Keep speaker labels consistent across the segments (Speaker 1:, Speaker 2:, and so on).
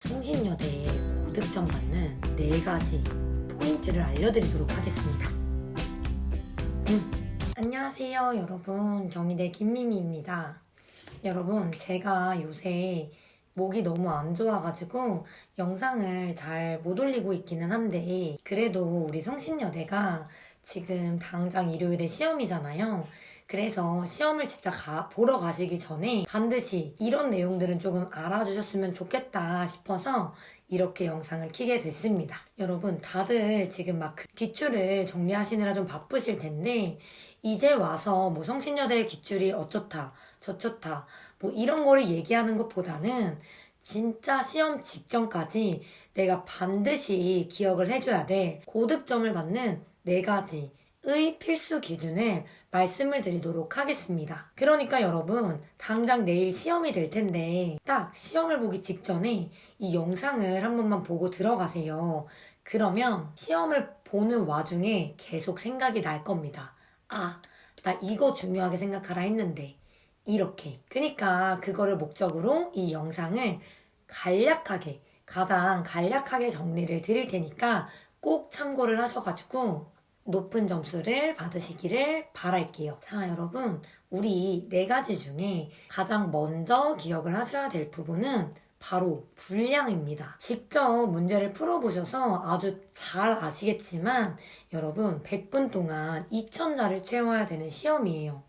Speaker 1: 성신여대에 고득점 받는 4가지 포인트를 알려드리도록 하겠습니다. 안녕하세요 여러분, 정의대 김미미입니다. 여러분, 제가 요새 목이 너무 안 좋아가지고 영상을 잘 못 올리고 있기는 한데, 그래도 우리 성신여대가 지금 당장 일요일에 시험이잖아요. 그래서 시험을 진짜 보러 가시기 전에 반드시 이런 내용들은 조금 알아주셨으면 좋겠다 싶어서 이렇게 영상을 켜게 됐습니다. 여러분, 다들 지금 막 기출을 정리하시느라 좀 바쁘실 텐데, 이제 와서 뭐 성신여대 기출이 어쩌다 저쩌다 뭐 이런 거를 얘기하는 것보다는 진짜 시험 직전까지 내가 반드시 기억을 해줘야 돼. 고득점을 받는 4가지의 필수 기준을 말씀을 드리도록 하겠습니다. 그러니까 여러분, 당장 내일 시험이 될 텐데 딱 시험을 보기 직전에 이 영상을 한 번만 보고 들어가세요. 그러면 시험을 보는 와중에 계속 생각이 날 겁니다. 아, 나 이거 중요하게 생각하라 했는데 이렇게. 그러니까 그거를 목적으로 이 영상을 가장 간략하게 정리를 드릴 테니까 꼭 참고를 하셔가지고 높은 점수를 받으시기를 바랄게요. 자, 여러분, 우리 4가지 중에 가장 먼저 기억을 하셔야 될 부분은 바로 분량입니다. 직접 문제를 풀어보셔서 아주 잘 아시겠지만 여러분, 100분 동안 2000자를 채워야 되는 시험이에요.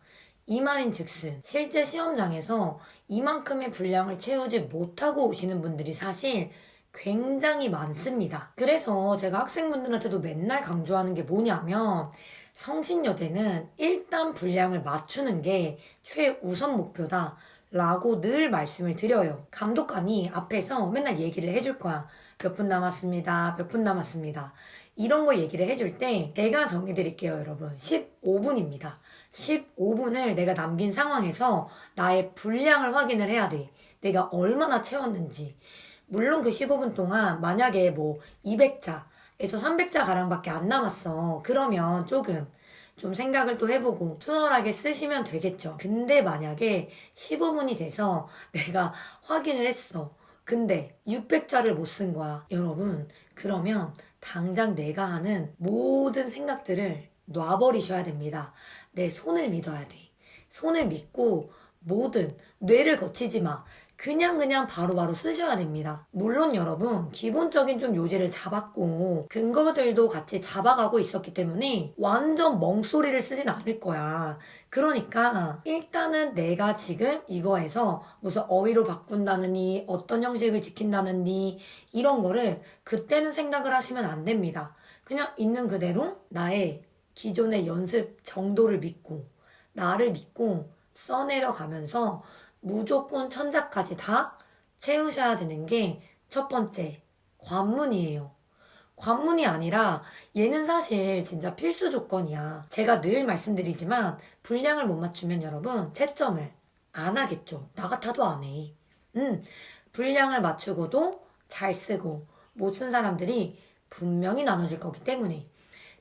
Speaker 1: 이 말인 즉슨 실제 시험장에서 이만큼의 분량을 채우지 못하고 오시는 분들이 사실 굉장히 많습니다. 그래서 제가 학생분들한테도 맨날 강조하는 게 뭐냐면, 성신여대는 일단 분량을 맞추는 게 최우선 목표다 라고 늘 말씀을 드려요. 감독관이 앞에서 맨날 얘기를 해줄 거야. 몇 분 남았습니다. 몇 분 남았습니다. 이런 거 얘기를 해줄 때 제가 정해드릴게요, 여러분. 15분입니다. 15분을 내가 남긴 상황에서 나의 분량을 확인을 해야 돼. 내가 얼마나 채웠는지. 물론 그 15분 동안 만약에 뭐 200자에서 300자 가량밖에 안 남았어. 그러면 조금 좀 생각을 또 해보고 수월하게 쓰시면 되겠죠. 근데 만약에 15분이 돼서 내가 확인을 했어. 근데 600자를 못 쓴 거야. 여러분, 그러면 당장 내가 하는 모든 생각들을 놔버리셔야 됩니다. 내 손을 믿어야 돼. 손을 믿고 뭐든 뇌를 거치지 마. 그냥 바로바로 쓰셔야 됩니다. 물론 여러분, 기본적인 좀 요지를 잡았고 근거들도 같이 잡아가고 있었기 때문에 완전 멍소리를 쓰진 않을 거야. 그러니까 일단은 내가 지금 이거에서 무슨 어휘로 바꾼다느니 어떤 형식을 지킨다느니 이런 거를 그때는 생각을 하시면 안 됩니다. 그냥 있는 그대로 나의 기존의 연습 정도를 믿고 나를 믿고 써내려가면서 무조건 천자까지 다 채우셔야 되는 게 첫 번째, 관문이에요. 관문이 아니라 얘는 사실 진짜 필수 조건이야. 제가 늘 말씀드리지만 분량을 못 맞추면 여러분 채점을 안 하겠죠. 나 같아도 안 해. 분량을 맞추고도 잘 쓰고 못 쓴 사람들이 분명히 나눠질 거기 때문에.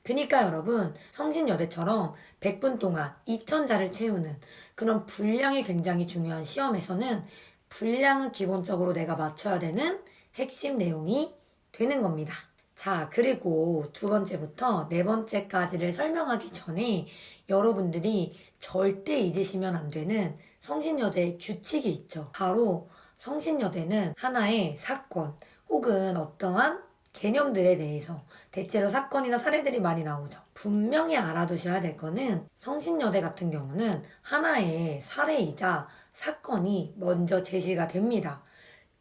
Speaker 1: 그니까 여러분, 성신여대처럼 100분 동안 2000자를 채우는 그런 분량이 굉장히 중요한 시험에서는 분량은 기본적으로 내가 맞춰야 되는 핵심 내용이 되는 겁니다. 자, 그리고 2번째부터 4번째까지를 설명하기 전에 여러분들이 절대 잊으시면 안 되는 성신여대의 규칙이 있죠. 바로 성신여대는 하나의 사건 혹은 어떠한 개념들에 대해서, 대체로 사건이나 사례들이 많이 나오죠. 분명히 알아두셔야 될 거는 성신여대 같은 경우는 하나의 사례이자 사건이 먼저 제시가 됩니다.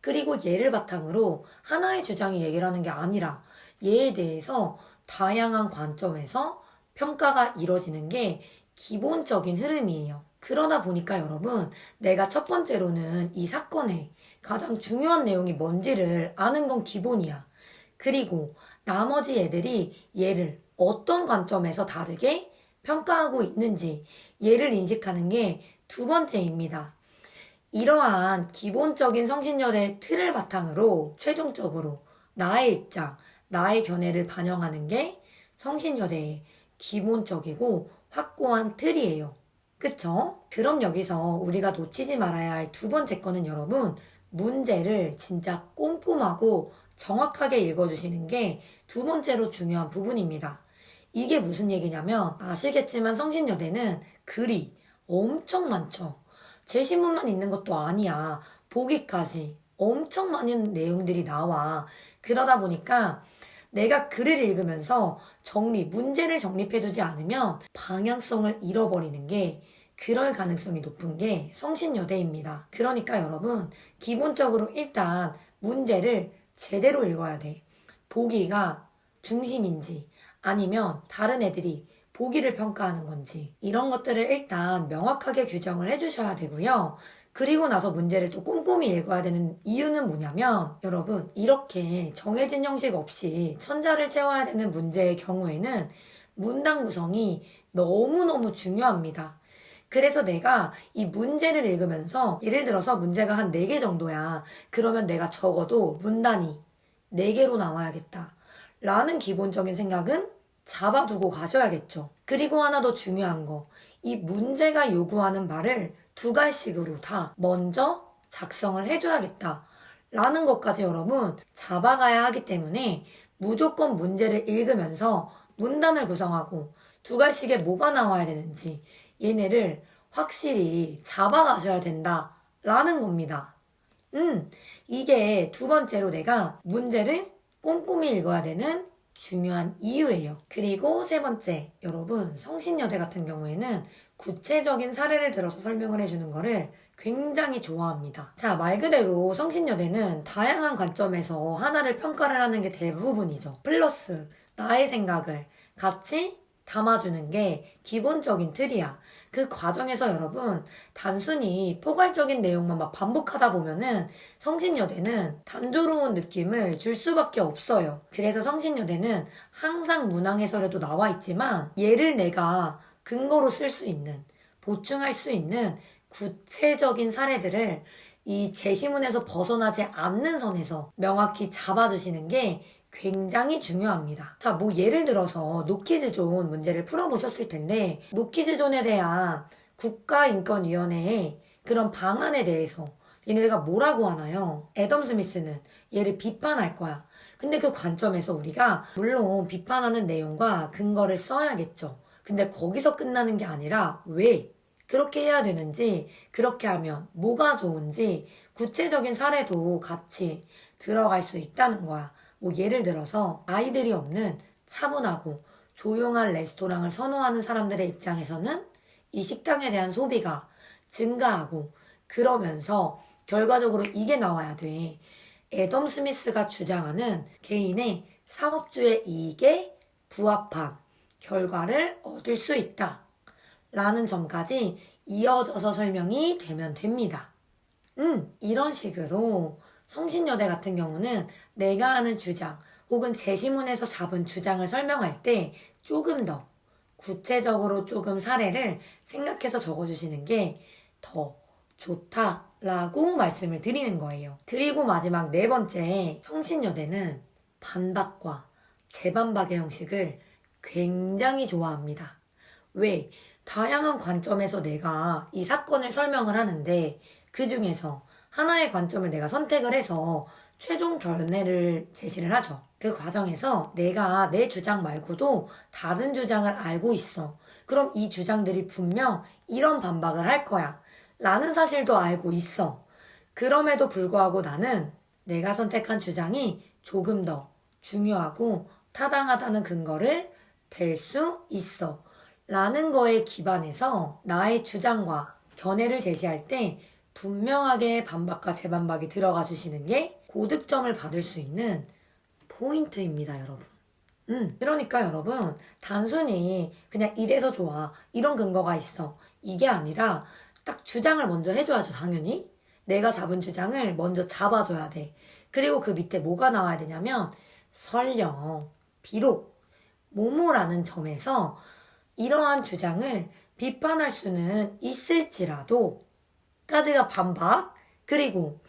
Speaker 1: 그리고 얘를 바탕으로 하나의 주장이 얘기를 하는 게 아니라 얘에 대해서 다양한 관점에서 평가가 이루어지는 게 기본적인 흐름이에요. 그러다 보니까 여러분, 내가 첫 번째로는 이 사건의 가장 중요한 내용이 뭔지를 아는 건 기본이야. 그리고 나머지 애들이 얘를 어떤 관점에서 다르게 평가하고 있는지 얘를 인식하는 게 2번째입니다. 이러한 기본적인 성신여대 틀을 바탕으로 최종적으로 나의 입장, 나의 견해를 반영하는 게 성신여대의 기본적이고 확고한 틀이에요. 그쵸? 그럼 여기서 우리가 놓치지 말아야 할 2번째 거는 여러분, 문제를 진짜 꼼꼼하고 정확하게 읽어주시는 게 두 번째로 중요한 부분입니다. 이게 무슨 얘기냐면 아시겠지만 성신여대는 글이 엄청 많죠. 제시문만 있는 것도 아니야. 보기까지 엄청 많은 내용들이 나와. 그러다 보니까 내가 글을 읽으면서 문제를 정립해두지 않으면 방향성을 잃어버리는 게 그럴 가능성이 높은 게 성신여대입니다. 그러니까 여러분, 기본적으로 일단 문제를 제대로 읽어야 돼. 보기가 중심인지 아니면 다른 애들이 보기를 평가하는 건지 이런 것들을 일단 명확하게 규정을 해주셔야 되고요. 그리고 나서 문제를 또 꼼꼼히 읽어야 되는 이유는 뭐냐면 여러분, 이렇게 정해진 형식 없이 천자를 채워야 되는 문제의 경우에는 문단 구성이 너무너무 중요합니다. 그래서 내가 이 문제를 읽으면서 예를 들어서 문제가 한 4개 정도야. 그러면 내가 적어도 문단이 4개로 나와야겠다. 라는 기본적인 생각은 잡아두고 가셔야겠죠. 그리고 하나 더 중요한 거. 이 문제가 요구하는 말을 2갈씩으로 다 먼저 작성을 해줘야겠다. 라는 것까지 여러분 잡아가야 하기 때문에 무조건 문제를 읽으면서 문단을 구성하고 2갈씩에 뭐가 나와야 되는지 얘네를 확실히 잡아가셔야 된다. 라는 겁니다. 이게 두 번째로 내가 문제를 꼼꼼히 읽어야 되는 중요한 이유예요. 그리고 세 번째, 여러분, 성신여대 같은 경우에는 구체적인 사례를 들어서 설명을 해주는 거를 굉장히 좋아합니다. 자, 말 그대로 성신여대는 다양한 관점에서 하나를 평가를 하는 게 대부분이죠. 플러스 나의 생각을 같이 담아주는 게 기본적인 틀이야. 그 과정에서 여러분, 단순히 포괄적인 내용만 막 반복하다 보면은 성신여대는 단조로운 느낌을 줄 수밖에 없어요. 그래서 성신여대는 항상 문항해설에도 나와 있지만 얘를 내가 근거로 쓸 수 있는, 보충할 수 있는 구체적인 사례들을 이 제시문에서 벗어나지 않는 선에서 명확히 잡아주시는 게 굉장히 중요합니다. 자, 뭐 예를 들어서 노키즈존 문제를 풀어보셨을 텐데 노키즈존에 대한 국가인권위원회의 그런 방안에 대해서 얘네가 뭐라고 하나요? 애덤 스미스는 얘를 비판할 거야. 근데 그 관점에서 우리가 물론 비판하는 내용과 근거를 써야겠죠. 근데 거기서 끝나는 게 아니라 왜 그렇게 해야 되는지, 그렇게 하면 뭐가 좋은지 구체적인 사례도 같이 들어갈 수 있다는 거야. 뭐 예를 들어서 아이들이 없는 차분하고 조용한 레스토랑을 선호하는 사람들의 입장에서는 이 식당에 대한 소비가 증가하고 그러면서 결과적으로 이게 나와야 돼. 애덤 스미스가 주장하는 개인의 사업주의 이익에 부합한 결과를 얻을 수 있다. 라는 점까지 이어져서 설명이 되면 됩니다. 이런 식으로 성신여대 같은 경우는 내가 하는 주장 혹은 제시문에서 잡은 주장을 설명할 때 조금 더 구체적으로 조금 사례를 생각해서 적어주시는 게 더 좋다라고 말씀을 드리는 거예요. 그리고 마지막 네 번째, 성신여대는 반박과 재반박의 형식을 굉장히 좋아합니다. 왜? 다양한 관점에서 내가 이 사건을 설명을 하는데 그 중에서 하나의 관점을 내가 선택을 해서 최종 견해를 제시를 하죠. 그 과정에서 내가 내 주장 말고도 다른 주장을 알고 있어. 그럼 이 주장들이 분명 이런 반박을 할 거야. 라는 사실도 알고 있어. 그럼에도 불구하고 나는 내가 선택한 주장이 조금 더 중요하고 타당하다는 근거를 댈 수 있어. 라는 거에 기반해서 나의 주장과 견해를 제시할 때 분명하게 반박과 재반박이 들어가 주시는 게 고득점을 받을 수 있는 포인트입니다, 여러분. 그러니까 여러분, 단순히 그냥 이래서 좋아, 이런 근거가 있어, 이게 아니라 딱 주장을 먼저 해줘야죠, 당연히. 내가 잡은 주장을 먼저 잡아줘야 돼. 그리고 그 밑에 뭐가 나와야 되냐면 설령, 비록, 뭐뭐라는 점에서 이러한 주장을 비판할 수는 있을지라도 까지가 반박. 그리고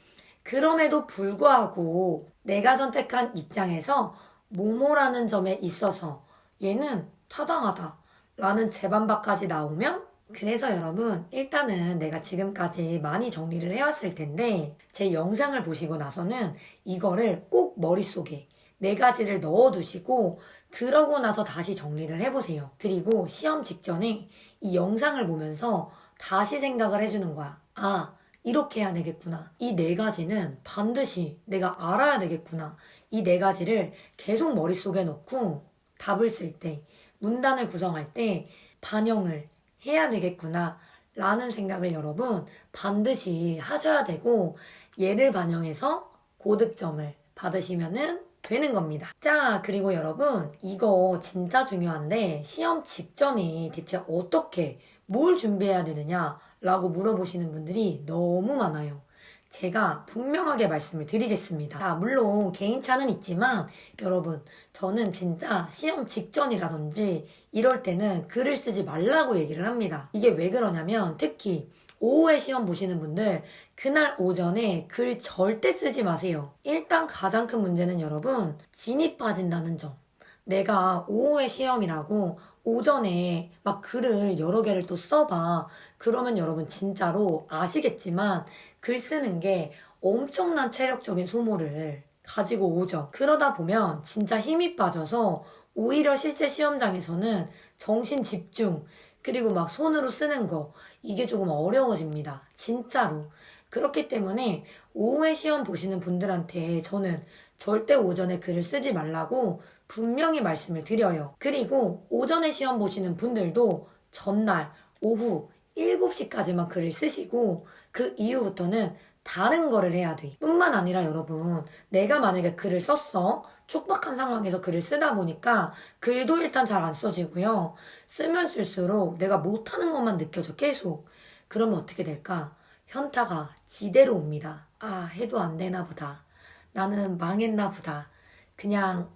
Speaker 1: 그럼에도 불구하고 내가 선택한 입장에서 뭐뭐라는 점에 있어서 얘는 타당하다 라는 재반박까지 나오면 그래서 여러분, 일단은 내가 지금까지 많이 정리를 해왔을 텐데, 제 영상을 보시고 나서는 이거를 꼭 머릿속에 4가지를 넣어두시고, 그러고 나서 다시 정리를 해보세요. 그리고 시험 직전에 이 영상을 보면서 다시 생각을 해주는 거야. 아, 이렇게 해야 되겠구나. 이 4가지는 반드시 내가 알아야 되겠구나. 이 4가지를 계속 머릿속에 넣고 답을 쓸 때, 문단을 구성할 때 반영을 해야 되겠구나 라는 생각을 여러분 반드시 하셔야 되고, 얘를 반영해서 고득점을 받으시면은 되는 겁니다. 자, 그리고 여러분, 이거 진짜 중요한데, 시험 직전에 대체 어떻게 뭘 준비해야 되느냐 라고 물어보시는 분들이 너무 많아요. 제가 분명하게 말씀을 드리겠습니다. 자, 물론 개인차는 있지만 여러분, 저는 진짜 시험 직전이라든지 이럴 때는 글을 쓰지 말라고 얘기를 합니다. 이게 왜 그러냐면, 특히 오후에 시험 보시는 분들, 그날 오전에 글 절대 쓰지 마세요. 일단 가장 큰 문제는 여러분, 진이 빠진다는 점. 내가 오후에 시험이라고 오전에 막 글을 여러 개를 또 써봐. 그러면 여러분 진짜로 아시겠지만 글 쓰는 게 엄청난 체력적인 소모를 가지고 오죠. 그러다 보면 진짜 힘이 빠져서 오히려 실제 시험장에서는 정신 집중, 그리고 막 손으로 쓰는 거, 이게 조금 어려워집니다. 진짜로. 그렇기 때문에 오후에 시험 보시는 분들한테 저는 절대 오전에 글을 쓰지 말라고 분명히 말씀을 드려요. 그리고 오전에 시험 보시는 분들도 전날 오후 7시까지만 글을 쓰시고 그 이후부터는 다른 거를 해야 돼. 뿐만 아니라 여러분, 내가 만약에 글을 썼어. 촉박한 상황에서 글을 쓰다 보니까 글도 일단 잘 안 써지고요. 쓰면 쓸수록 내가 못하는 것만 느껴져, 계속. 그러면 어떻게 될까? 현타가 지대로 옵니다. 아, 해도 안 되나 보다. 나는 망했나 보다. 그냥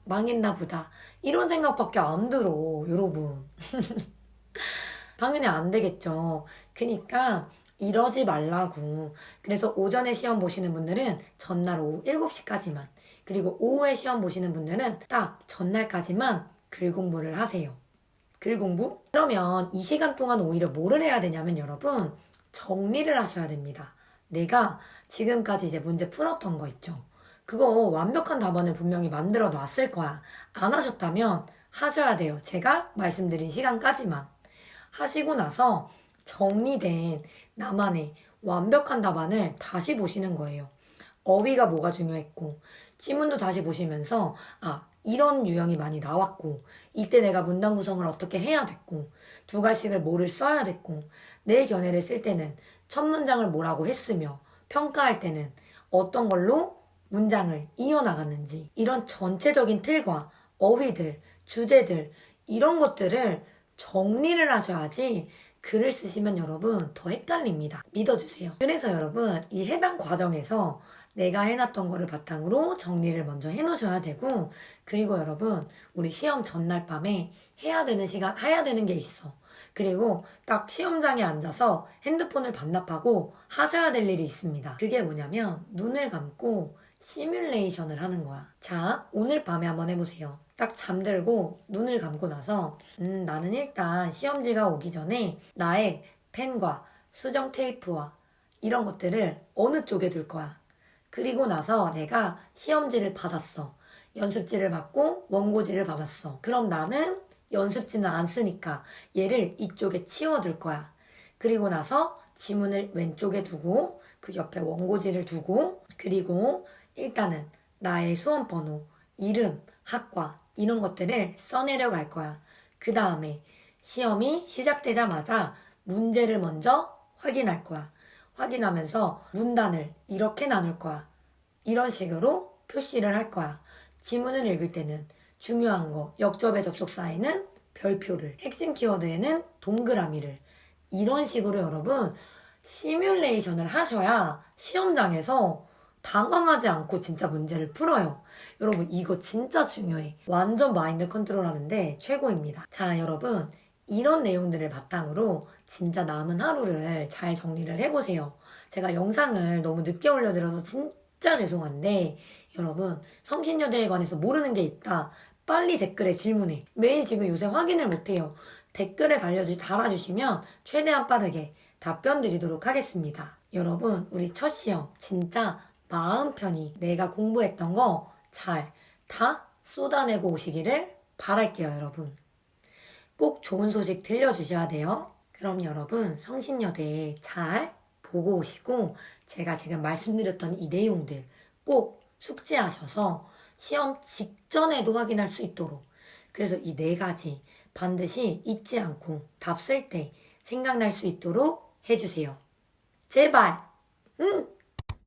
Speaker 1: 망했나 보다. 이런 생각밖에 안 들어, 여러분. 당연히 안 되겠죠. 그니까 이러지 말라고. 그래서 오전에 시험 보시는 분들은 전날 오후 7시까지만, 그리고 오후에 시험 보시는 분들은 딱 전날까지만 글 공부를 하세요. 글 공부? 그러면 이 시간 동안 오히려 뭐를 해야 되냐면 여러분, 정리를 하셔야 됩니다. 내가 지금까지 이제 문제 풀었던 거 있죠. 그거 완벽한 답안을 분명히 만들어 놨을 거야. 안 하셨다면 하셔야 돼요. 제가 말씀드린 시간까지만. 하시고 나서 정리된 나만의 완벽한 답안을 다시 보시는 거예요. 어휘가 뭐가 중요했고, 지문도 다시 보시면서, 아, 이런 유형이 많이 나왔고, 이때 내가 문단 구성을 어떻게 해야 됐고, 두 갈씩을 뭐를 써야 됐고, 내 견해를 쓸 때는 첫 문장을 뭐라고 했으며, 평가할 때는 어떤 걸로 문장을 이어나갔는지, 이런 전체적인 틀과 어휘들, 주제들, 이런 것들을 정리를 하셔야지 글을 쓰시면 여러분 더 헷갈립니다. 믿어주세요. 그래서 여러분, 이 해당 과정에서 내가 해놨던 거를 바탕으로 정리를 먼저 해놓으셔야 되고, 그리고 여러분, 우리 시험 전날 밤에 해야 되는 게 있어. 그리고 딱 시험장에 앉아서 핸드폰을 반납하고 하셔야 될 일이 있습니다. 그게 뭐냐면 눈을 감고 시뮬레이션을 하는 거야. 자, 오늘 밤에 한번 해보세요. 딱 잠들고 눈을 감고 나서 나는 일단 시험지가 오기 전에 나의 펜과 수정 테이프와 이런 것들을 어느 쪽에 둘 거야. 그리고 나서 내가 시험지를 받았어. 연습지를 받고 원고지를 받았어. 그럼 나는 연습지는 안 쓰니까 얘를 이쪽에 치워둘 거야. 그리고 나서 지문을 왼쪽에 두고 그 옆에 원고지를 두고, 그리고 일단은 나의 수험번호, 이름, 학과 이런 것들을 써내려 갈 거야. 그 다음에 시험이 시작되자마자 문제를 먼저 확인할 거야. 확인하면서 문단을 이렇게 나눌 거야. 이런 식으로 표시를 할 거야. 지문을 읽을 때는 중요한 거, 역접의 접속사에는 별표를, 핵심 키워드에는 동그라미를, 이런 식으로 여러분 시뮬레이션을 하셔야 시험장에서 당황하지 않고 진짜 문제를 풀어요. 여러분, 이거 진짜 중요해. 완전 마인드 컨트롤 하는데 최고입니다. 자, 여러분, 이런 내용들을 바탕으로 진짜 남은 하루를 잘 정리를 해보세요. 제가 영상을 너무 늦게 올려드려서 진짜 죄송한데, 여러분, 성신여대에 관해서 모르는 게 있다, 빨리 댓글에 질문해. 매일 지금 요새 확인을 못해요. 댓글에 달아주시면 최대한 빠르게 답변 드리도록 하겠습니다. 여러분, 우리 첫 시험 진짜 마음 편히 내가 공부했던 거 잘 다 쏟아내고 오시기를 바랄게요, 여러분. 꼭 좋은 소식 들려주셔야 돼요. 그럼 여러분, 성신여대 잘 보고 오시고 제가 지금 말씀드렸던 이 내용들 꼭 숙지하셔서 시험 직전에도 확인할 수 있도록, 그래서 이 4가지 반드시 잊지 않고 답 쓸 때 생각날 수 있도록 해주세요. 제발! 응!